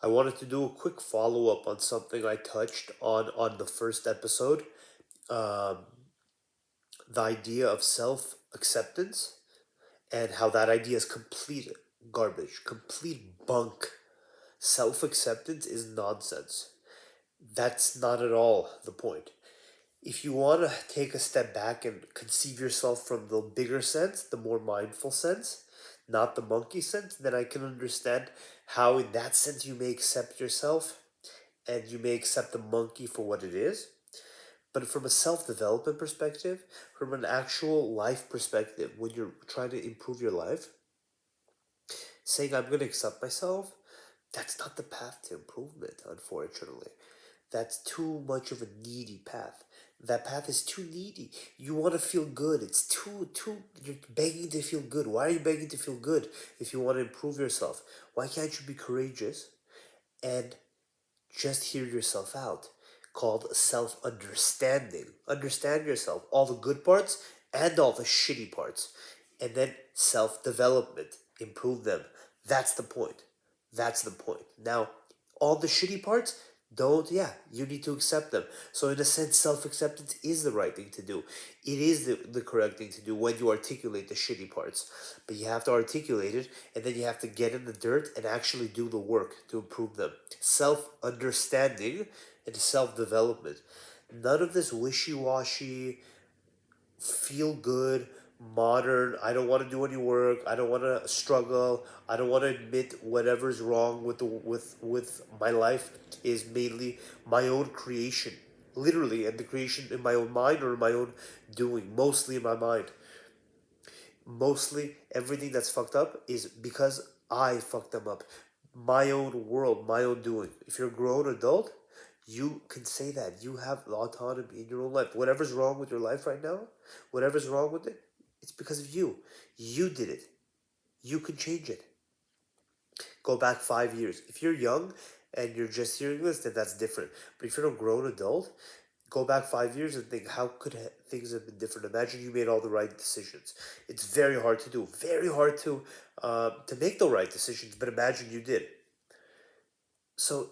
I wanted to do a quick follow up on something I touched on the first episode. Um, the idea of self acceptance and how that idea is complete garbage, complete bunk. Self acceptance is nonsense. That's not at all the point. If you want to take a step back and conceive yourself from the bigger sense, the more mindful sense, not the monkey sense, then I can understand how, in that sense, you may accept yourself and you may accept the monkey for what it is. But from a self development perspective, from an actual life perspective, when you're trying to improve your life, saying I'm going to accept myself, that's not the path to improvement, unfortunately. That's too much of a needy path. That path is too needy. You want to feel good. You're begging to feel good. Why are you begging to feel good if you want to improve yourself? Why can't you be courageous and just hear yourself out? Called self understanding. Understand yourself, all the good parts and all the shitty parts. And then self development. Improve them. That's the point. That's the point. Now, all the shitty parts, don't, yeah, you need to accept them. So, in a sense, self acceptance is the right thing to do. It is the correct thing to do when you articulate the shitty parts. But you have to articulate it, and then you have to get in the dirt and actually do the work to improve them. Self understanding and self development. None of this wishy washy, feel good, modern. I don't want to do any work. I don't want to struggle. I don't want to admit whatever's wrong with with my life is mainly my own creation, literally, and the creation in my own mind or in my own doing, mostly in my mind. Mostly everything that's fucked up is because I fucked them up. My own world, my own doing. If you're a grown adult, you can say that. You have autonomy in your own life. Whatever's wrong with your life right now, whatever's wrong with it, it's because of you. You did it. You can change it. Go back 5 years. If you're young and you're just hearing this, then that's different. But if you're a grown adult, go back 5 years and think, how could things have been different? Imagine you made all the right decisions. It's very hard to do, very hard to make the right decisions. But imagine you did. So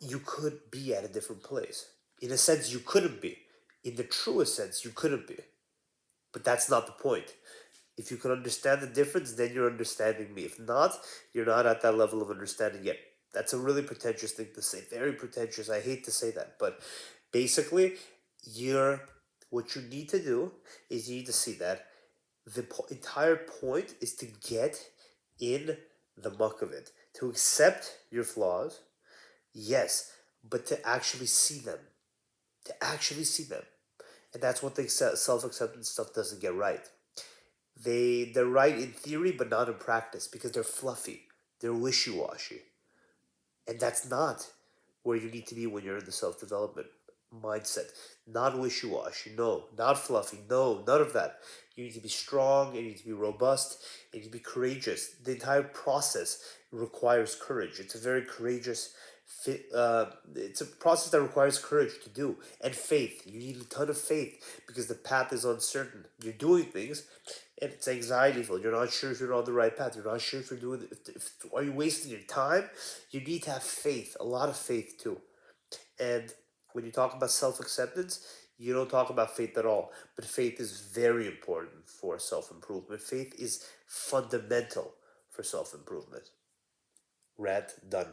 you could be at a different place. In a sense, you couldn't be. In the truest sense, you couldn't be. But that's not the point. If you can understand the difference, then you're understanding me. If not, you're not at that level of understanding yet. That's a really pretentious thing to say. Very pretentious. I hate to say that. But basically, you're what you need to do is you need to see that the entire point is to get in the muck of it, to accept your flaws, yes, but to actually see them, to actually see them. And that's what the self acceptance stuff doesn't get right. They're right in theory, but not in practice because they're fluffy, they're wishy washy, and that's not where you need to be when you're in the self development mindset. Not wishy washy, no. Not fluffy, no. None of that. You need to be strong. You need to be robust. You need to be courageous. The entire process requires courage. It's a very courageous. It's a process that requires courage to do and faith. You need a ton of faith because the path is uncertain. You're doing things, and it's anxiety filled. You're not sure if you're on the right path. You're not sure if you're doing. Are you wasting your time? You need to have faith, a lot of faith too. And when you talk about self acceptance, you don't talk about faith at all. But faith is very important for self improvement. Faith is fundamental for self improvement. Rant done.